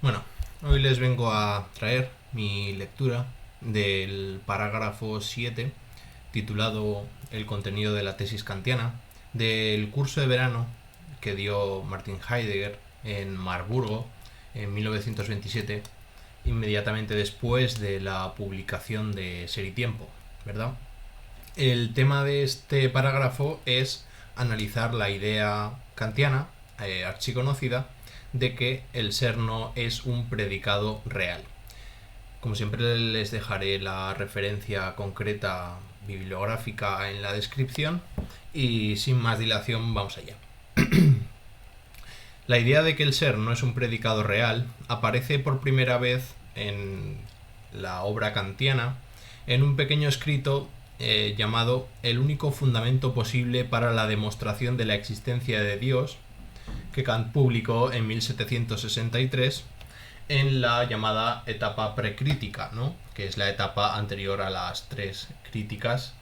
Bueno, hoy les vengo a traer mi lectura del parágrafo 7, titulado El contenido de la tesis kantiana, del curso de verano que dio Martin Heidegger en Marburgo en 1927, inmediatamente después de la publicación de Ser y Tiempo, ¿verdad? El tema de este parágrafo es analizar la idea kantiana, archiconocida, de que el ser no es un predicado real. Como siempre les dejaré la referencia concreta bibliográfica en la descripción y sin más dilación vamos allá. La idea de que el ser no es un predicado real aparece por primera vez en la obra kantiana en un pequeño escrito llamado El único fundamento posible para la demostración de la existencia de Dios, que Kant publicó en 1763 en la llamada etapa precrítica, ¿no? Que es la etapa anterior a las tres críticas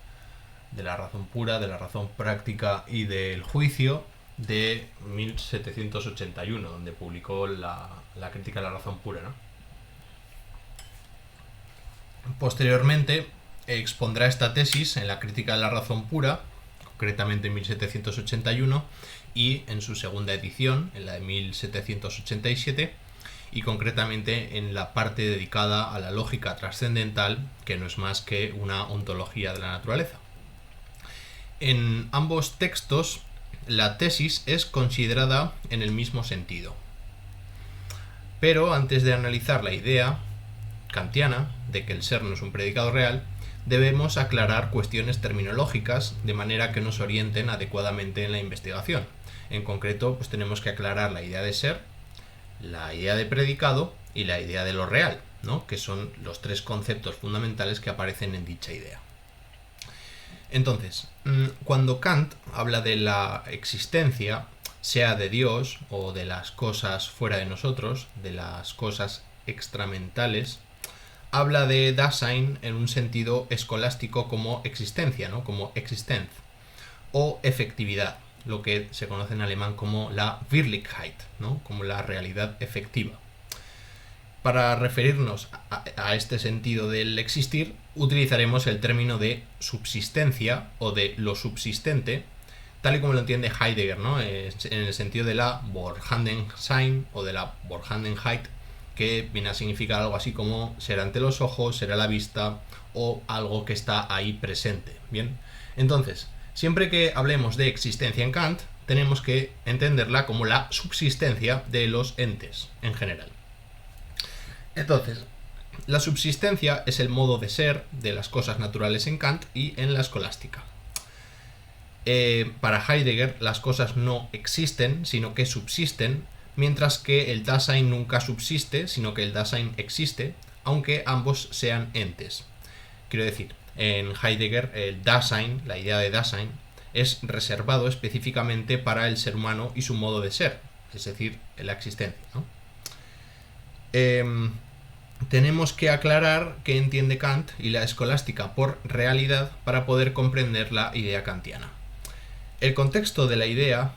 de la razón pura, de la razón práctica y del juicio de 1781, donde publicó la crítica de la razón pura, ¿no? Posteriormente expondrá esta tesis en la crítica de la razón pura, concretamente en 1781, y en su segunda edición, en la de 1787, y concretamente en la parte dedicada a la lógica trascendental, que no es más que una ontología de la naturaleza. En ambos textos, la tesis es considerada en el mismo sentido. Pero antes de analizar la idea kantiana de que el ser no es un predicado real, debemos aclarar cuestiones terminológicas de manera que nos orienten adecuadamente en la investigación. En concreto, pues tenemos que aclarar la idea de ser, la idea de predicado y la idea de lo real, ¿no? Que son los tres conceptos fundamentales que aparecen en dicha idea. Entonces, cuando Kant habla de la existencia, sea de Dios o de las cosas fuera de nosotros, de las cosas extramentales, habla de Dasein en un sentido escolástico como existencia, ¿no? Como Existenz, o efectividad, lo que se conoce en alemán como la Wirklichkeit, ¿no? Como la realidad efectiva. Para referirnos a este sentido del existir, utilizaremos el término de subsistencia o de lo subsistente, tal y como lo entiende Heidegger, ¿no? En el sentido de la Vorhandensein o de la Vorhandenheit, que viene a significar algo así como ser ante los ojos, ser a la vista o algo que está ahí presente. Bien, entonces, siempre que hablemos de existencia en Kant, tenemos que entenderla como la subsistencia de los entes en general. Entonces, la subsistencia es el modo de ser de las cosas naturales en Kant y en la escolástica. Para Heidegger, las cosas no existen, sino que subsisten, mientras que el Dasein nunca subsiste, sino que el Dasein existe, aunque ambos sean entes. Quiero decir, en Heidegger el Dasein, la idea de Dasein, es reservado específicamente para el ser humano y su modo de ser, es decir, la existencia, ¿no? Tenemos que aclarar qué entiende Kant y la escolástica por realidad para poder comprender la idea kantiana. El contexto de la idea,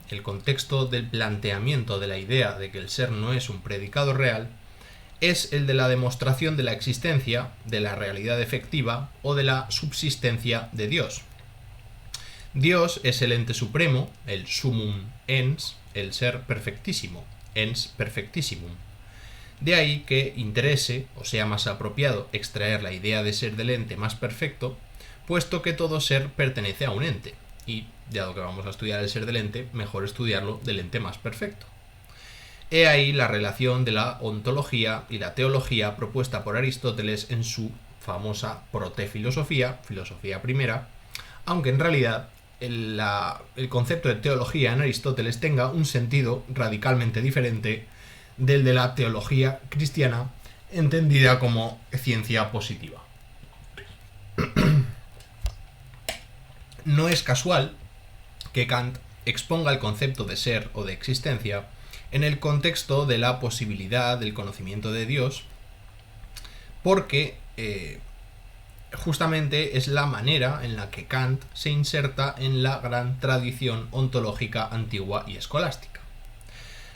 el contexto del planteamiento de la idea de que el ser no es un predicado real, es el de la demostración de la existencia, de la realidad efectiva o de la subsistencia de Dios. Dios es el ente supremo, el summum ens, el ser perfectísimo, ens perfectissimum. De ahí que interese, o sea más apropiado, extraer la idea de ser del ente más perfecto, puesto que todo ser pertenece a un ente, y dado que vamos a estudiar el ser del ente, mejor estudiarlo del ente más perfecto. He ahí la relación de la ontología y la teología propuesta por Aristóteles en su famosa protefilosofía, filosofía primera, aunque en realidad el concepto de teología en Aristóteles tenga un sentido radicalmente diferente del de la teología cristiana, entendida como ciencia positiva. No es casual que Kant exponga el concepto de ser o de existencia en el contexto de la posibilidad del conocimiento de Dios, porque justamente es la manera en la que Kant se inserta en la gran tradición ontológica antigua y escolástica.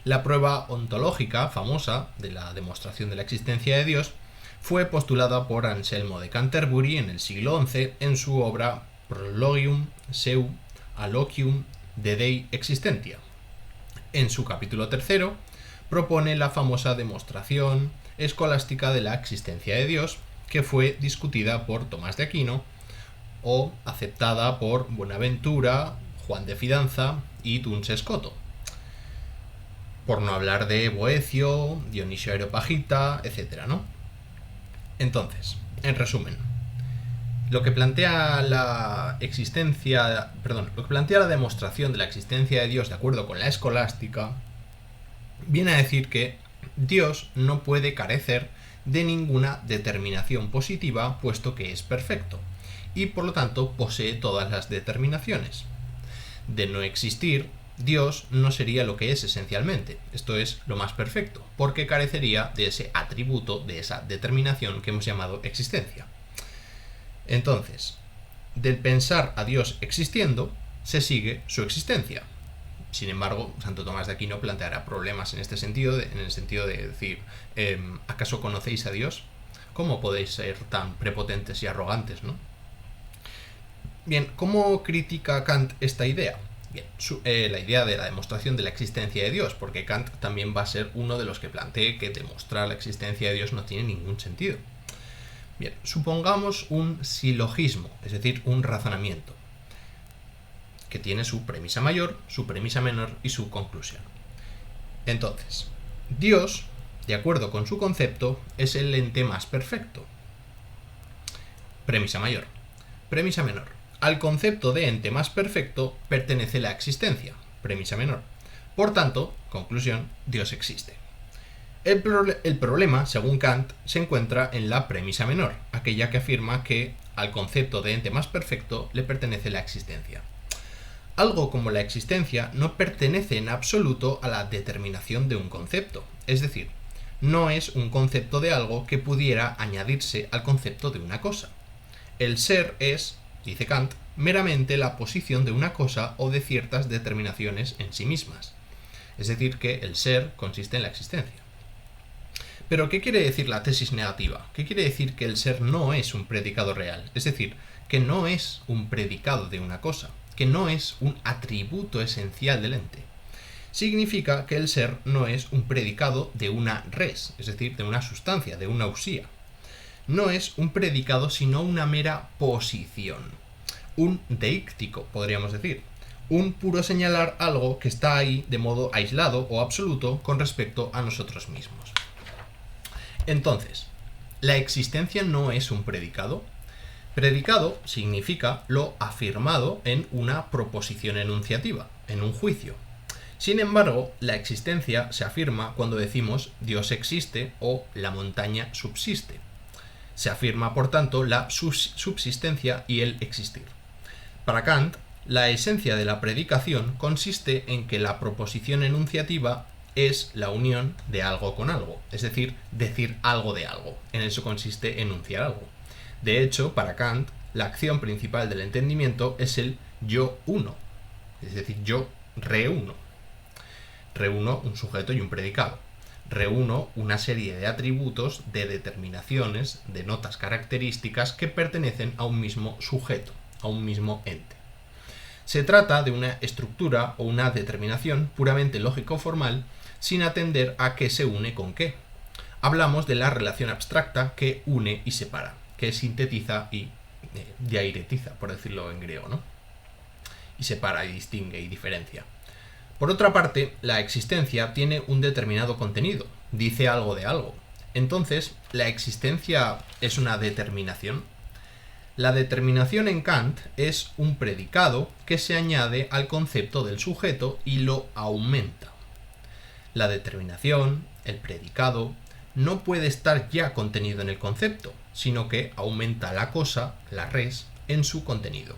La prueba ontológica famosa de la demostración de la existencia de Dios fue postulada por Anselmo de Canterbury en el siglo XI en su obra Prologium seu alocium de Dei existentia. En su capítulo tercero propone la famosa demostración escolástica de la existencia de Dios, que fue discutida por Tomás de Aquino o aceptada por Buenaventura, Juan de Fidanza y Duns Scoto, por no hablar de Boecio, Dionisio Areopagita, etc., ¿no? Entonces, en resumen, lo que plantea la demostración de la existencia de Dios de acuerdo con la escolástica viene a decir que Dios no puede carecer de ninguna determinación positiva, puesto que es perfecto, y por lo tanto posee todas las determinaciones. De no existir, Dios no sería lo que es esencialmente, esto es lo más perfecto, porque carecería de ese atributo, de esa determinación que hemos llamado existencia. Entonces, del pensar a Dios existiendo, se sigue su existencia. Sin embargo, Santo Tomás de Aquino planteará problemas en este sentido, en el sentido de decir, ¿acaso conocéis a Dios? ¿Cómo podéis ser tan prepotentes y arrogantes, no? Bien, ¿cómo critica Kant esta idea? Bien, la idea de la demostración de la existencia de Dios, porque Kant también va a ser uno de los que plantee que demostrar la existencia de Dios no tiene ningún sentido. Bien, supongamos un silogismo, es decir, un razonamiento, que tiene su premisa mayor, su premisa menor y su conclusión. Entonces, Dios, de acuerdo con su concepto, es el ente más perfecto. Premisa mayor. Premisa menor. Al concepto de ente más perfecto pertenece la existencia. Premisa menor. Por tanto, conclusión, Dios existe. El problema, según Kant, se encuentra en la premisa menor, aquella que afirma que al concepto de ente más perfecto le pertenece la existencia. Algo como la existencia no pertenece en absoluto a la determinación de un concepto, es decir, no es un concepto de algo que pudiera añadirse al concepto de una cosa. El ser es, dice Kant, meramente la posición de una cosa o de ciertas determinaciones en sí mismas. Es decir, que el ser consiste en la existencia. Pero, ¿qué quiere decir la tesis negativa? ¿Qué quiere decir que el ser no es un predicado real? Es decir, que no es un predicado de una cosa, que no es un atributo esencial del ente. Significa que el ser no es un predicado de una res, es decir, de una sustancia, de una usía. No es un predicado sino una mera posición, un deíctico, podríamos decir, un puro señalar algo que está ahí de modo aislado o absoluto con respecto a nosotros mismos. Entonces, ¿la existencia no es un predicado? Predicado significa lo afirmado en una proposición enunciativa, en un juicio. Sin embargo, la existencia se afirma cuando decimos Dios existe o la montaña subsiste. Se afirma, por tanto, la subsistencia y el existir. Para Kant, la esencia de la predicación consiste en que la proposición enunciativa es la unión de algo con algo, es decir, decir algo de algo. En eso consiste enunciar algo. De hecho, para Kant, la acción principal del entendimiento es el yo uno, es decir, yo reúno. Reúno un sujeto y un predicado. Reúno una serie de atributos, de determinaciones, de notas características que pertenecen a un mismo sujeto, a un mismo ente. Se trata de una estructura o una determinación puramente lógico-formal sin atender a qué se une con qué. Hablamos de la relación abstracta que une y separa, que sintetiza y diairetiza, por decirlo en griego, ¿no? Y separa y distingue y diferencia. Por otra parte, la existencia tiene un determinado contenido, dice algo de algo. Entonces, ¿la existencia es una determinación? La determinación en Kant es un predicado que se añade al concepto del sujeto y lo aumenta. La determinación, el predicado, no puede estar ya contenido en el concepto, sino que aumenta la cosa, la res, en su contenido.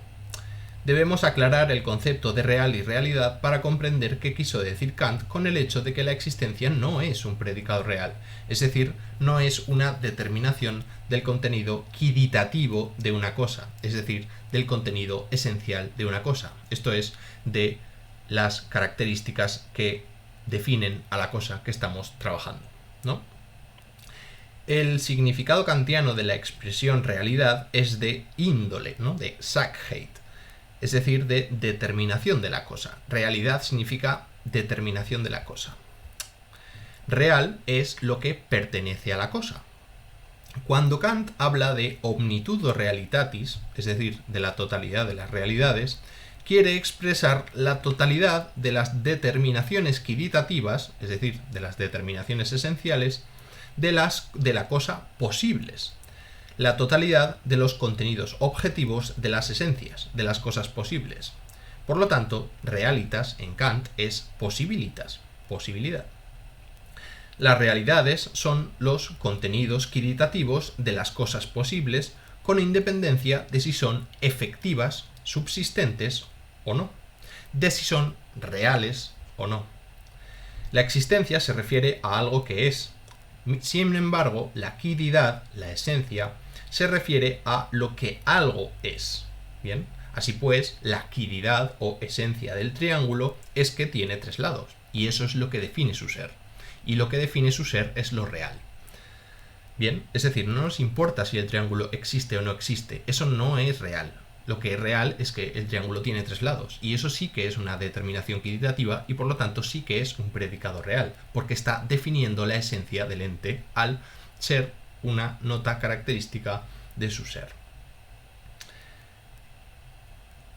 Debemos aclarar el concepto de real y realidad para comprender qué quiso decir Kant con el hecho de que la existencia no es un predicado real, es decir, no es una determinación del contenido quiditativo de una cosa, es decir, del contenido esencial de una cosa, esto es, de las características que definen a la cosa que estamos trabajando, ¿no? El significado kantiano de la expresión realidad es de índole, ¿no? De Sachheit, es decir, de determinación de la cosa. Realidad significa determinación de la cosa. Real es lo que pertenece a la cosa. Cuando Kant habla de omnitudo realitatis, es decir, de la totalidad de las realidades, quiere expresar la totalidad de las determinaciones quiditativas, es decir, de las determinaciones esenciales, de la cosa posibles, la totalidad de los contenidos objetivos de las esencias, de las cosas posibles. Por lo tanto, realitas en Kant es possibilitas, posibilidad. Las realidades son los contenidos quiditativos de las cosas posibles, con independencia de si son efectivas, subsistentes o no, de si son reales o no. La existencia se refiere a algo que es. Sin embargo, la quididad, la esencia, se refiere a lo que algo es. Bien, así pues, la quididad o esencia del triángulo es que tiene tres lados, y eso es lo que define su ser. Y lo que define su ser es lo real. Bien, es decir, no nos importa si el triángulo existe o no existe, eso no es real. Lo que es real es que el triángulo tiene tres lados, y eso sí que es una determinación quiditativa y por lo tanto sí que es un predicado real, porque está definiendo la esencia del ente al ser una nota característica de su ser.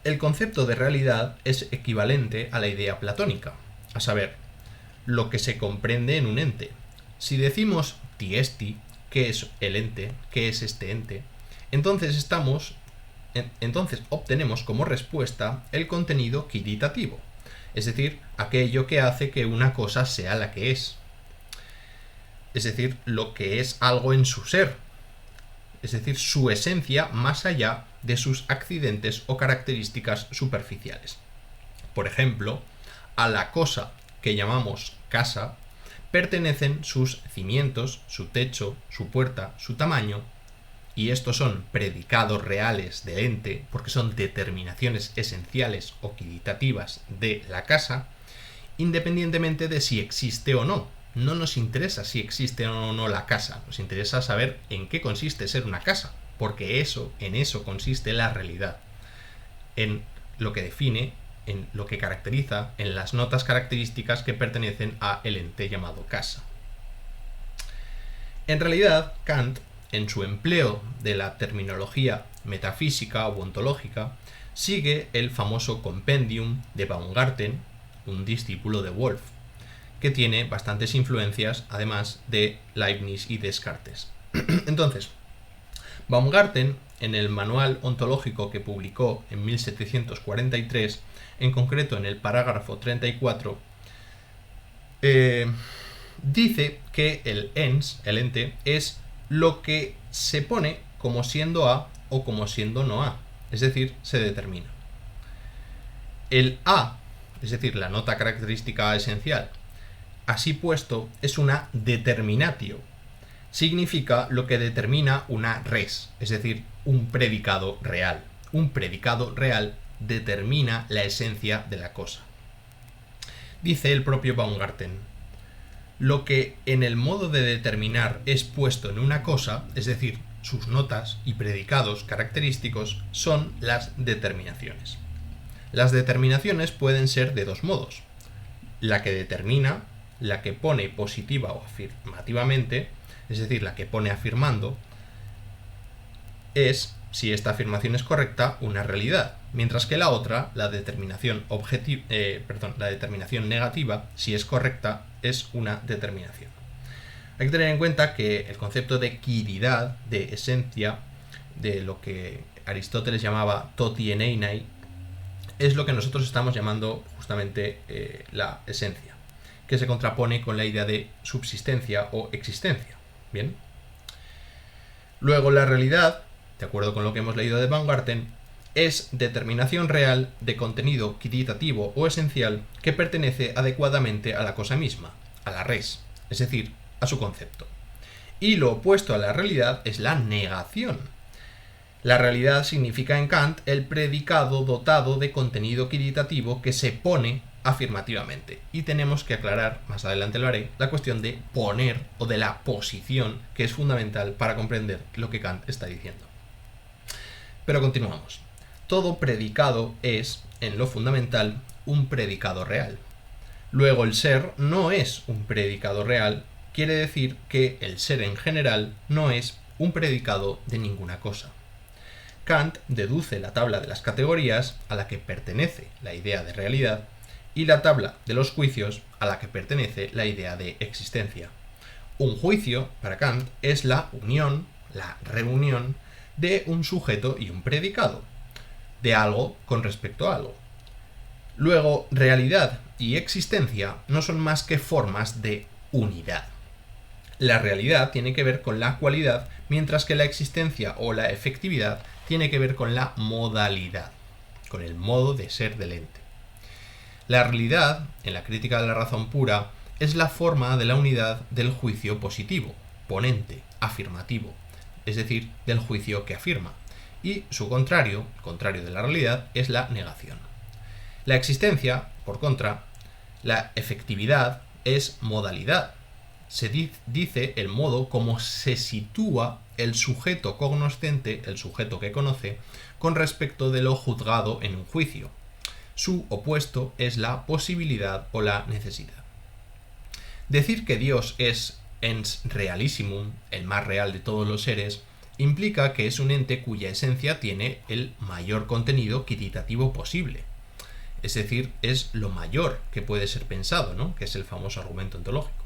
El concepto de realidad es equivalente a la idea platónica, a saber, lo que se comprende en un ente. Si decimos tiesti, ¿qué es el ente? ¿Qué es este ente? Entonces obtenemos como respuesta el contenido quiditativo, es decir, aquello que hace que una cosa sea la que es decir, lo que es algo en su ser, es decir, su esencia más allá de sus accidentes o características superficiales. Por ejemplo, a la cosa que llamamos casa pertenecen sus cimientos, su techo, su puerta, su tamaño, y estos son predicados reales del ente porque son determinaciones esenciales o quiditativas de la casa, independientemente de si existe o no. No nos interesa si existe o no la casa, nos interesa saber en qué consiste ser una casa, porque en eso consiste la realidad, en lo que define, en lo que caracteriza, en las notas características que pertenecen a el ente llamado casa. En realidad, Kant, en su empleo de la terminología metafísica o ontológica, sigue el famoso compendium de Baumgarten, un discípulo de Wolff, que tiene bastantes influencias, además de Leibniz y Descartes. Entonces, Baumgarten, en el manual ontológico que publicó en 1743, en concreto en el parágrafo 34, dice que el ens, el ente, es lo que se pone como siendo A o como siendo no A, es decir, se determina. El A, es decir, la nota característica esencial, así puesto, es una determinatio. Significa lo que determina una res, es decir, un predicado real. Un predicado real determina la esencia de la cosa. Dice el propio Baumgarten: lo que en el modo de determinar es puesto en una cosa, es decir, sus notas y predicados característicos, son las determinaciones. Las determinaciones pueden ser de dos modos: la que determina, la que pone positiva o afirmativamente, es decir, la que pone afirmando, es, si esta afirmación es correcta, una realidad, mientras que la otra, la determinación negativa, si es correcta, es una determinación. Hay que tener en cuenta que el concepto de quididad, de esencia, de lo que Aristóteles llamaba toti eneinai, es lo que nosotros estamos llamando justamente la esencia, que se contrapone con la idea de subsistencia o existencia. Bien. Luego, la realidad, de acuerdo con lo que hemos leído de Baumgarten, es determinación real de contenido quiditativo o esencial que pertenece adecuadamente a la cosa misma, a la res, es decir, a su concepto. Y lo opuesto a la realidad es la negación. La realidad significa en Kant el predicado dotado de contenido quiditativo que se pone afirmativamente. Y tenemos que aclarar, más adelante lo haré, la cuestión de poner o de la posición, que es fundamental para comprender lo que Kant está diciendo. Pero continuamos. Todo predicado es, en lo fundamental, un predicado real. Luego el ser no es un predicado real, quiere decir que el ser en general no es un predicado de ninguna cosa. Kant deduce la tabla de las categorías a la que pertenece la idea de realidad y la tabla de los juicios a la que pertenece la idea de existencia. Un juicio, para Kant, es la unión, la reunión de un sujeto y un predicado, de algo con respecto a algo. Luego, realidad y existencia no son más que formas de unidad. La realidad tiene que ver con la cualidad, mientras que la existencia o la efectividad tiene que ver con la modalidad, con el modo de ser del ente. La realidad, en la crítica de la razón pura, es la forma de la unidad del juicio positivo, ponente, afirmativo, es decir, del juicio que afirma, y su contrario, contrario de la realidad, es la negación. La existencia, por contra, la efectividad es modalidad. Se dice el modo como se sitúa el sujeto cognoscente, el sujeto que conoce, con respecto de lo juzgado en un juicio. Su opuesto es la posibilidad o la necesidad. Decir que Dios es ens realissimum, el más real de todos los seres, implica que es un ente cuya esencia tiene el mayor contenido quititativo posible. Es decir, es lo mayor que puede ser pensado, ¿no? Que es el famoso argumento ontológico.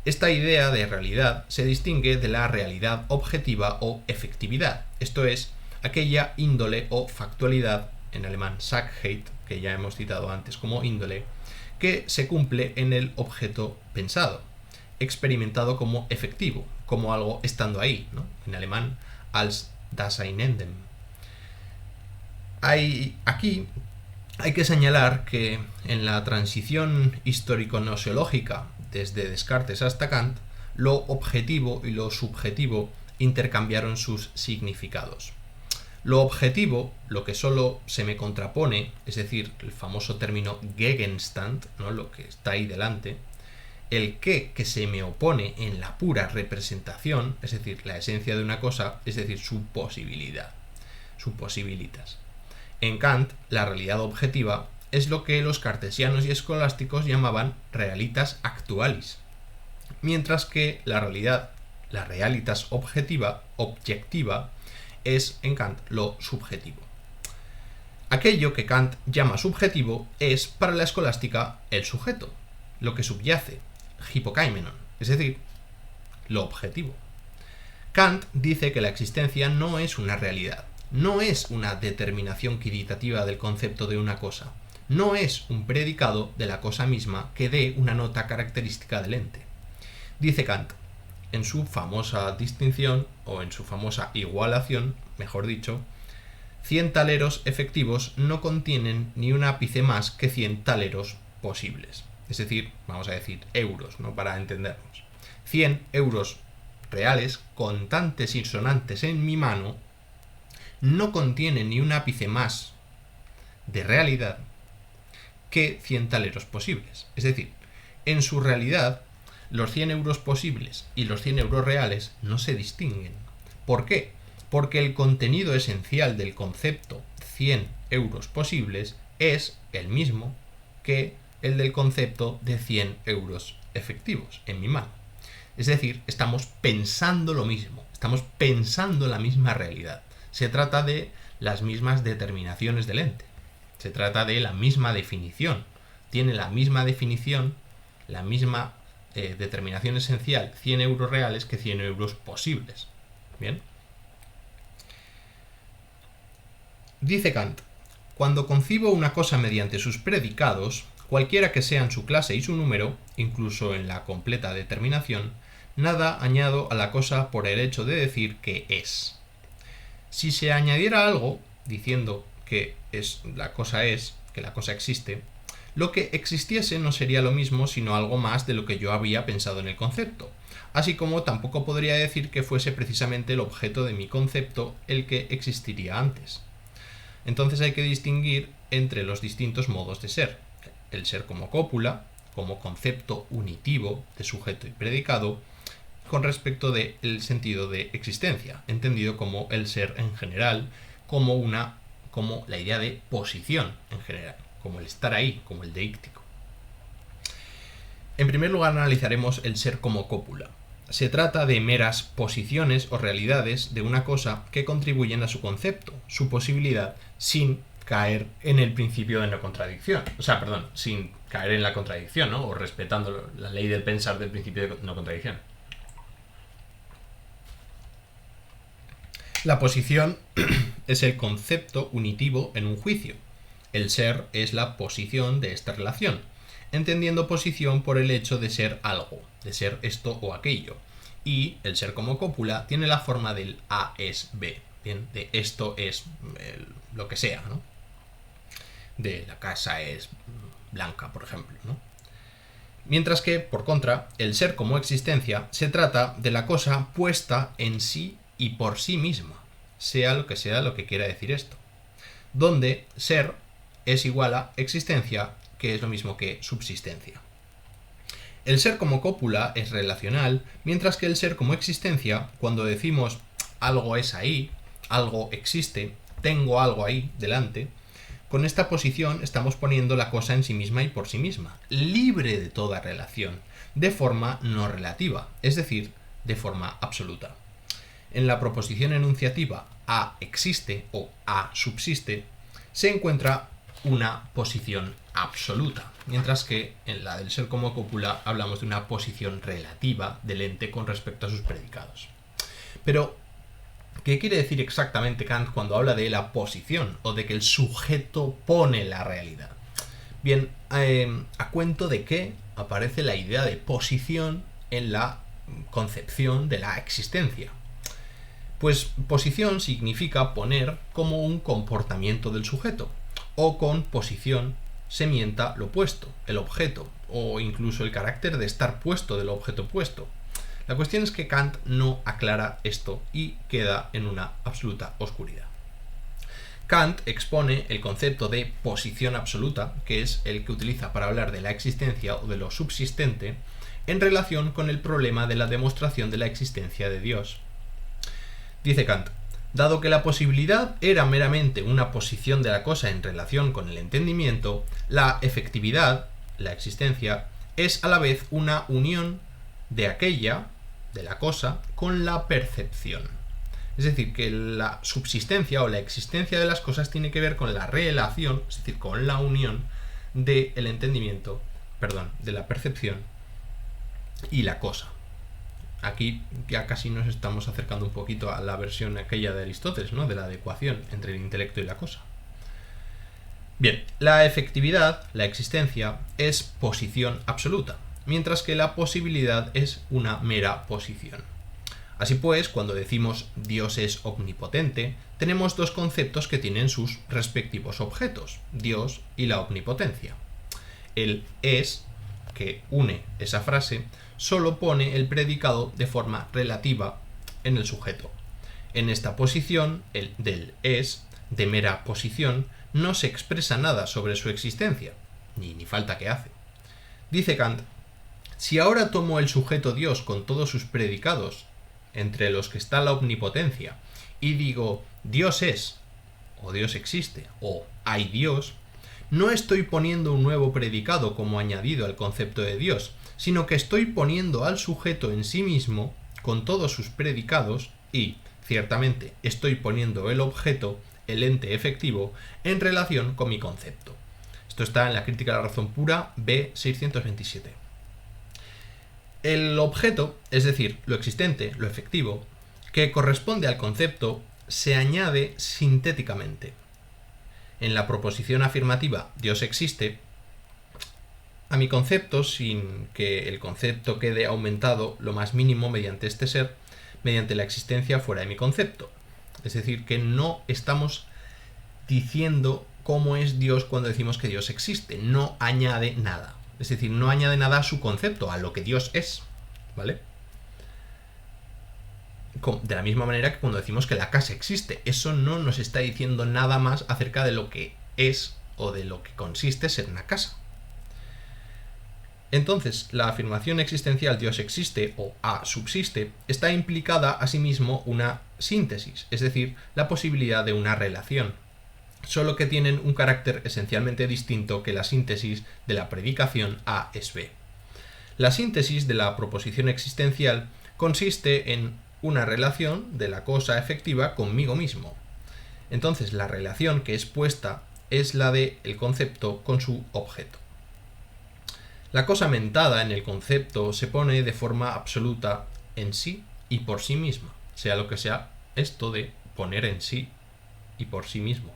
Esta idea de realidad se distingue de la realidad objetiva o efectividad, esto es, aquella índole o factualidad, en alemán Sachheit, que ya hemos citado antes como índole, que se cumple en el objeto pensado, experimentado como efectivo, como algo estando ahí, ¿no? En alemán als Daseinendem. Aquí hay que señalar que en la transición histórico-gnoseológica desde Descartes hasta Kant, lo objetivo y lo subjetivo intercambiaron sus significados. Lo objetivo, lo que solo se me contrapone, es decir, el famoso término Gegenstand, ¿no? Lo que está ahí delante, el que se me opone en la pura representación, es decir, la esencia de una cosa, es decir, su posibilidad, su possibilitas. En Kant, la realidad objetiva es lo que los cartesianos y escolásticos llamaban realitas actualis, mientras que la realidad, la realitas objetiva, es en Kant lo subjetivo. Aquello que Kant llama subjetivo es para la escolástica el sujeto, lo que subyace, hypokaimenon, es decir, lo objetivo. Kant dice que la existencia no es una realidad, no es una determinación quiditativa del concepto de una cosa, no es un predicado de la cosa misma que dé una nota característica del ente. Dice Kant, en su famosa distinción, o en su famosa igualación, mejor dicho, 100 taleros efectivos no contienen ni un ápice más que 100 taleros posibles. Es decir, vamos a decir euros, ¿no? Para entendernos. 100 euros reales, contantes y sonantes en mi mano, no contienen ni un ápice más de realidad que 100 taleros posibles. Es decir, en su realidad, los 100 euros posibles y los 100 euros reales no se distinguen. ¿Por qué? Porque el contenido esencial del concepto 100 euros posibles es el mismo que el del concepto de 100 euros efectivos en mi mano. Es decir, estamos pensando lo mismo, estamos pensando la misma realidad. Se trata de las mismas determinaciones del ente. Se trata de la misma definición. Tiene la misma definición, la misma determinación esencial 100 euros reales que 100 euros posibles. ¿Bien? Dice Kant, cuando concibo una cosa mediante sus predicados, cualquiera que sean su clase y su número, incluso en la completa determinación, nada añado a la cosa por el hecho de decir que es. Si se añadiera algo, diciendo que la cosa existe, lo que existiese no sería lo mismo sino algo más de lo que yo había pensado en el concepto, así como tampoco podría decir que fuese precisamente el objeto de mi concepto el que existiría antes. Entonces hay que distinguir entre los distintos modos de ser. el ser como cópula, como concepto unitivo de sujeto y predicado, con respecto del sentido de existencia, entendido como el ser en general, como la idea de posición en general, como el estar ahí, como el deíctico. En primer lugar, analizaremos el ser como cópula. Se trata de meras posiciones o realidades de una cosa que contribuyen a su concepto, su posibilidad, sin caer en el principio de no contradicción. Sin caer en la contradicción, ¿no? O respetando la ley del pensar del principio de no contradicción. La posición es el concepto unitivo en un juicio. El ser es la posición de esta relación, entendiendo posición por el hecho de ser algo, de ser esto o aquello. Y el ser como cópula tiene la forma del A es B, ¿bien? De esto es lo que sea, ¿no? De la casa es blanca, por ejemplo, ¿no? Mientras que, por contra, el ser como existencia se trata de la cosa puesta en sí y por sí misma, sea lo que quiera decir esto, donde ser es igual a existencia, que es lo mismo que subsistencia. El ser como cópula es relacional, mientras que el ser como existencia, cuando decimos algo es ahí, algo existe, tengo algo ahí delante, con esta posición estamos poniendo la cosa en sí misma y por sí misma, libre de toda relación, de forma no relativa, es decir, de forma absoluta. En la proposición enunciativa A existe o A subsiste, se encuentra una posición absoluta, mientras que en la del ser como cópula hablamos de una posición relativa del ente con respecto a sus predicados. Pero, ¿qué quiere decir exactamente Kant cuando habla de la posición o de que el sujeto pone la realidad? Bien, a cuento de que aparece la idea de posición en la concepción de la existencia. Pues posición significa poner como un comportamiento del sujeto, o con posición se mienta lo puesto, el objeto, o incluso el carácter de estar puesto del objeto puesto. La cuestión es que Kant no aclara esto y queda en una absoluta oscuridad. Kant expone el concepto de posición absoluta, que es el que utiliza para hablar de la existencia o de lo subsistente, en relación con el problema de la demostración de la existencia de Dios. Dice Kant, dado que la posibilidad era meramente una posición de la cosa en relación con el entendimiento, la efectividad, la existencia, es a la vez una unión de aquella, de la cosa, con la percepción. Es decir, que la subsistencia o la existencia de las cosas tiene que ver con la relación, es decir, con la unión del entendimiento, de la percepción y la cosa. Aquí ya casi nos estamos acercando un poquito a la versión aquella de Aristóteles, ¿no? De la adecuación entre el intelecto y la cosa. Bien, la efectividad, la existencia, es posición absoluta, mientras que la posibilidad es una mera posición. Así pues, cuando decimos Dios es omnipotente, tenemos dos conceptos que tienen sus respectivos objetos, Dios y la omnipotencia. El es, que une esa frase, solo pone el predicado de forma relativa en el sujeto. En esta posición, el del es, de mera posición, no se expresa nada sobre su existencia, ni falta que hace. Dice Kant, si ahora tomo el sujeto Dios con todos sus predicados, entre los que está la omnipotencia, y digo Dios es, o Dios existe, o hay Dios, no estoy poniendo un nuevo predicado como añadido al concepto de Dios, sino que estoy poniendo al sujeto en sí mismo, con todos sus predicados, y, ciertamente, estoy poniendo el objeto, el ente efectivo, en relación con mi concepto. Esto está en la Crítica de la Razón Pura, B 627. El objeto, es decir, lo existente, lo efectivo, que corresponde al concepto, se añade sintéticamente. En la proposición afirmativa Dios existe, a mi concepto, sin que el concepto quede aumentado lo más mínimo mediante este ser, mediante la existencia fuera de mi concepto. Es decir, que no estamos diciendo cómo es Dios cuando decimos que Dios existe, no añade nada. Es decir, no añade nada a su concepto, a lo que Dios es, ¿vale? De la misma manera que cuando decimos que la casa existe, eso no nos está diciendo nada más acerca de lo que es o de lo que consiste ser una casa. Entonces, la afirmación existencial Dios existe o A subsiste está implicada asimismo una síntesis, es decir, la posibilidad de una relación, solo que tienen un carácter esencialmente distinto que la síntesis de la predicación A es B. La síntesis de la proposición existencial consiste en una relación de la cosa efectiva conmigo mismo. Entonces, la relación que es puesta es la del concepto con su objeto. La cosa mentada en el concepto se pone de forma absoluta en sí y por sí misma, sea lo que sea esto de poner en sí y por sí mismo.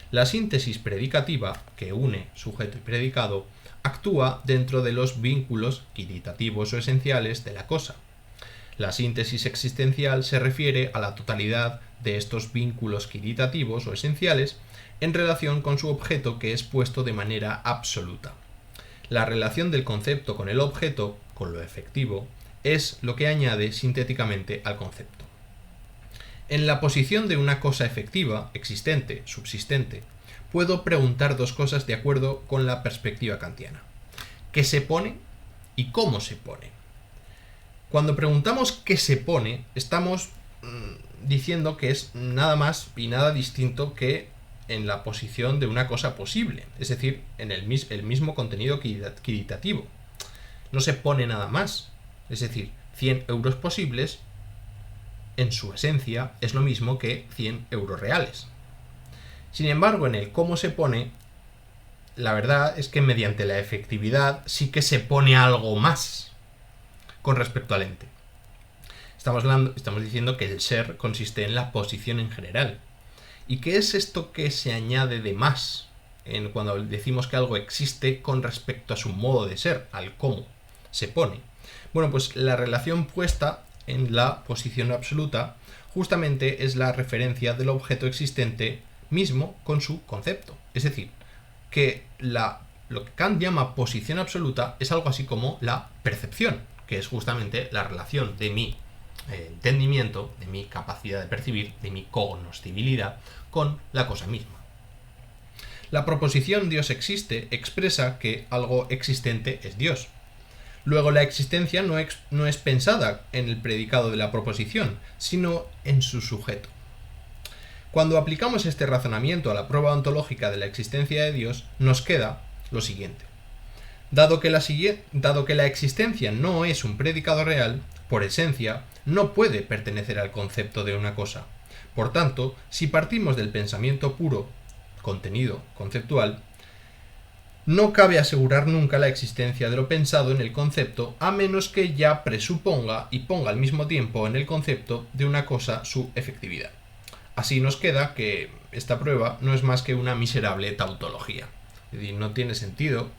La síntesis predicativa, que une sujeto y predicado, actúa dentro de los vínculos quiditativos o esenciales de la cosa. La síntesis existencial se refiere a la totalidad de estos vínculos quiditativos o esenciales en relación con su objeto que es puesto de manera absoluta. La relación del concepto con el objeto, con lo efectivo, es lo que añade sintéticamente al concepto. En la posición de una cosa efectiva, existente, subsistente, puedo preguntar dos cosas de acuerdo con la perspectiva kantiana. ¿Qué se pone y cómo se pone? Cuando preguntamos qué se pone, estamos diciendo que es nada más y nada distinto que en la posición de una cosa posible, es decir, en el mismo contenido quiditativo. No se pone nada más, es decir, 100 euros posibles en su esencia es lo mismo que 100 euros reales. Sin embargo, en el cómo se pone, la verdad es que mediante la efectividad sí que se pone algo más con respecto al ente. Estamos diciendo que el ser consiste en la posición en general. ¿Y qué es esto que se añade de más cuando decimos que algo existe con respecto a su modo de ser, al cómo se pone? Bueno, pues la relación puesta en la posición absoluta justamente es la referencia del objeto existente mismo con su concepto. Es decir, que lo que Kant llama posición absoluta es algo así como la percepción, que es justamente la relación de mi entendimiento, de mi capacidad de percibir, de mi cognoscibilidad con la cosa misma. La proposición Dios existe expresa que algo existente es Dios. Luego la existencia no es pensada en el predicado de la proposición, sino en su sujeto. Cuando aplicamos este razonamiento a la prueba ontológica de la existencia de Dios, nos queda lo siguiente. Dado que la existencia no es un predicado real, por esencia, no puede pertenecer al concepto de una cosa. Por tanto, si partimos del pensamiento puro, contenido conceptual, no cabe asegurar nunca la existencia de lo pensado en el concepto, a menos que ya presuponga y ponga al mismo tiempo en el concepto de una cosa su efectividad. Así nos queda que esta prueba no es más que una miserable tautología. Es decir, no tiene sentido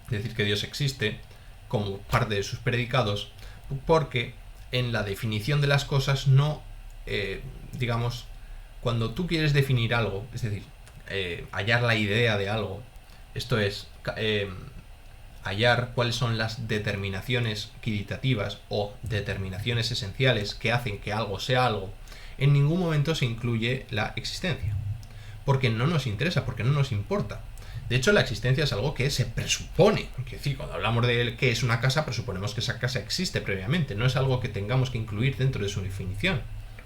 decir que Dios existe como parte de sus predicados, porque en la definición de las cosas no, cuando tú quieres definir algo, es decir, hallar la idea de algo, esto es, hallar cuáles son las determinaciones quiditativas o determinaciones esenciales que hacen que algo sea algo, en ningún momento se incluye la existencia, porque no nos interesa, porque no nos importa. De hecho, la existencia es algo que se presupone. Es decir, cuando hablamos de qué es una casa, presuponemos que esa casa existe previamente. No es algo que tengamos que incluir dentro de su definición,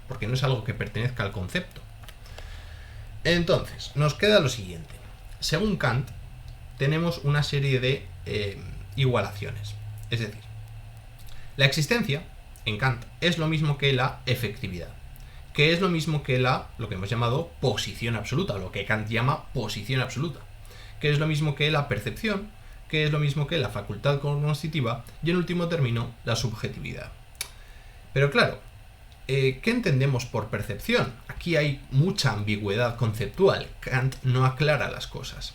porque no es algo que pertenezca al concepto. Entonces, nos queda lo siguiente. Según Kant, tenemos una serie de igualaciones. Es decir, la existencia, en Kant, es lo mismo que la efectividad, que es lo mismo que lo que hemos llamado posición absoluta, lo que Kant llama posición absoluta, que es lo mismo que la percepción, que es lo mismo que la facultad cognoscitiva y, en último término, la subjetividad. Pero claro, ¿qué entendemos por percepción? Aquí hay mucha ambigüedad conceptual. Kant no aclara las cosas.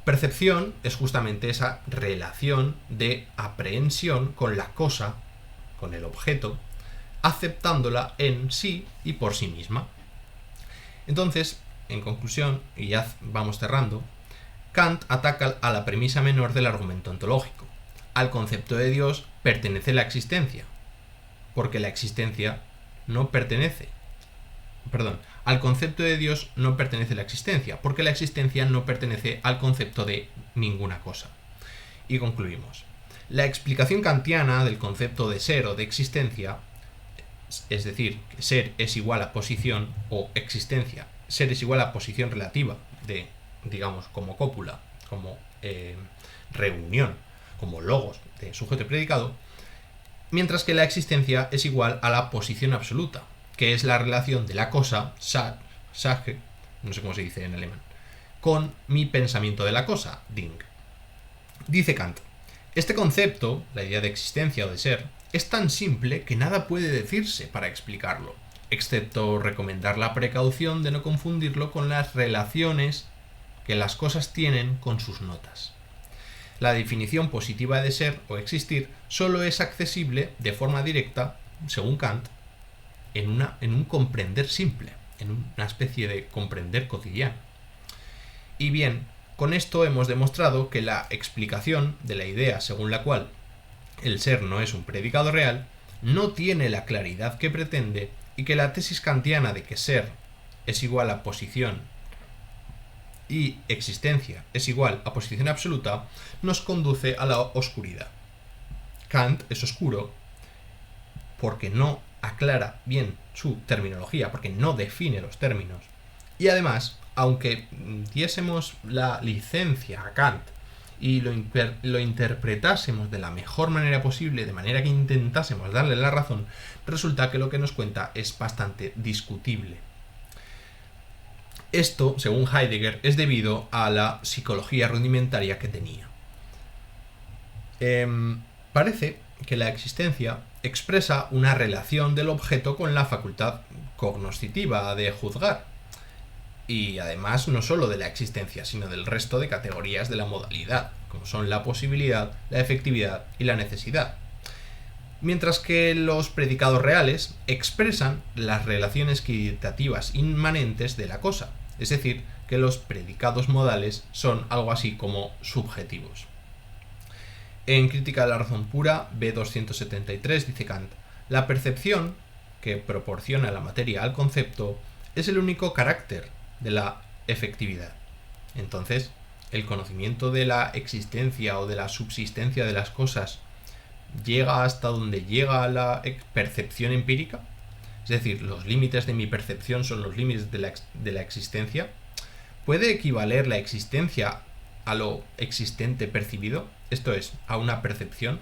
Percepción es justamente esa relación de aprehensión con la cosa, con el objeto, aceptándola en sí y por sí misma. Entonces, en conclusión, y ya vamos cerrando, Kant ataca a la premisa menor del argumento ontológico. Al concepto de Dios pertenece la existencia, porque la existencia no pertenece. Al concepto de Dios no pertenece la existencia, porque la existencia no pertenece al concepto de ninguna cosa. Y concluimos. La explicación kantiana del concepto de ser o de existencia, es decir, que ser es igual a posición, o existencia, ser es igual a posición relativa de, digamos, como cópula, como reunión, como logos de sujeto y predicado, mientras que la existencia es igual a la posición absoluta, que es la relación de la cosa, Sache, no sé cómo se dice en alemán, con mi pensamiento de la cosa, Ding. Dice Kant, este concepto, la idea de existencia o de ser, es tan simple que nada puede decirse para explicarlo, excepto recomendar la precaución de no confundirlo con las relaciones que las cosas tienen con sus notas. La definición positiva de ser o existir solo es accesible de forma directa, según Kant, en un comprender simple, en una especie de comprender cotidiano. Y bien, con esto hemos demostrado que la explicación de la idea según la cual el ser no es un predicado real no tiene la claridad que pretende y que la tesis kantiana de que ser es igual a posición y existencia es igual a posición absoluta nos conduce a la oscuridad. Kant es oscuro porque no aclara bien su terminología, porque no define los términos. Y además, aunque diésemos la licencia a Kant y lo interpretásemos de la mejor manera posible, de manera que intentásemos darle la razón, resulta que lo que nos cuenta es bastante discutible. Esto, según Heidegger, es debido a la psicología rudimentaria que tenía. Parece que la existencia expresa una relación del objeto con la facultad cognoscitiva de juzgar, y además no solo de la existencia, sino del resto de categorías de la modalidad, como son la posibilidad, la efectividad y la necesidad. Mientras que los predicados reales expresan las relaciones quantitativas inmanentes de la cosa, es decir, que los predicados modales son algo así como subjetivos. En Crítica de la razón pura, B273, dice Kant, la percepción que proporciona la materia al concepto es el único carácter de la efectividad. Entonces, el conocimiento de la existencia o de la subsistencia de las cosas llega hasta donde llega la percepción empírica, es decir, los límites de mi percepción son los límites de la existencia. ¿Puede equivaler la existencia a lo existente percibido? Esto es, a una percepción.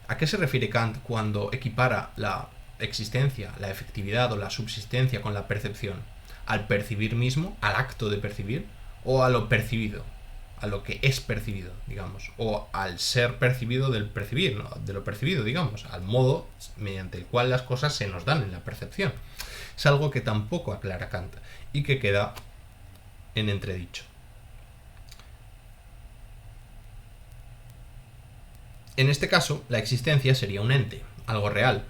¿A qué se refiere Kant cuando equipara la existencia, la efectividad o la subsistencia con la percepción? ¿Al percibir mismo, al acto de percibir, o a lo percibido, a lo que es percibido, digamos, o al ser percibido del percibir, ¿no? De lo percibido, digamos, al modo mediante el cual las cosas se nos dan en la percepción? Es algo que tampoco aclara Kant y que queda en entredicho. En este caso, la existencia sería un ente, algo real,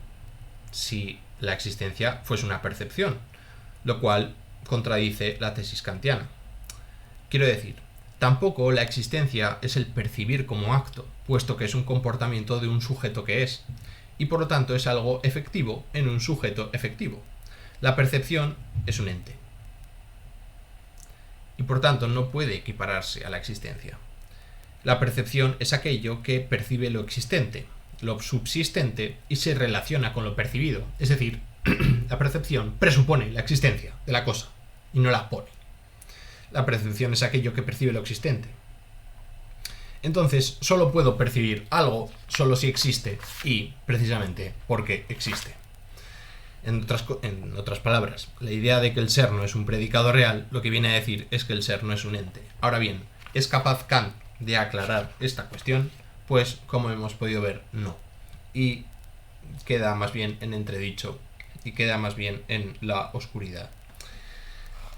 si la existencia fuese una percepción, lo cual contradice la tesis kantiana. Quiero decir, tampoco la existencia es el percibir como acto, puesto que es un comportamiento de un sujeto que es, y por lo tanto es algo efectivo en un sujeto efectivo. La percepción es un ente, y por tanto no puede equipararse a la existencia. La percepción es aquello que percibe lo existente, lo subsistente, y se relaciona con lo percibido. Es decir, la percepción presupone la existencia de la cosa y no la pone. La percepción es aquello que percibe lo existente. Entonces, solo puedo percibir algo solo si existe y precisamente porque existe. En otras palabras, la idea de que el ser no es un predicado real, lo que viene a decir es que el ser no es un ente. Ahora bien, ¿es capaz Kant de aclarar esta cuestión? Pues, como hemos podido ver, no. Y queda más bien en entredicho y queda más bien en la oscuridad.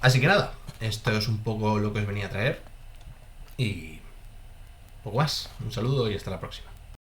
Así que nada, esto es un poco lo que os venía a traer y poco más. Un saludo y hasta la próxima.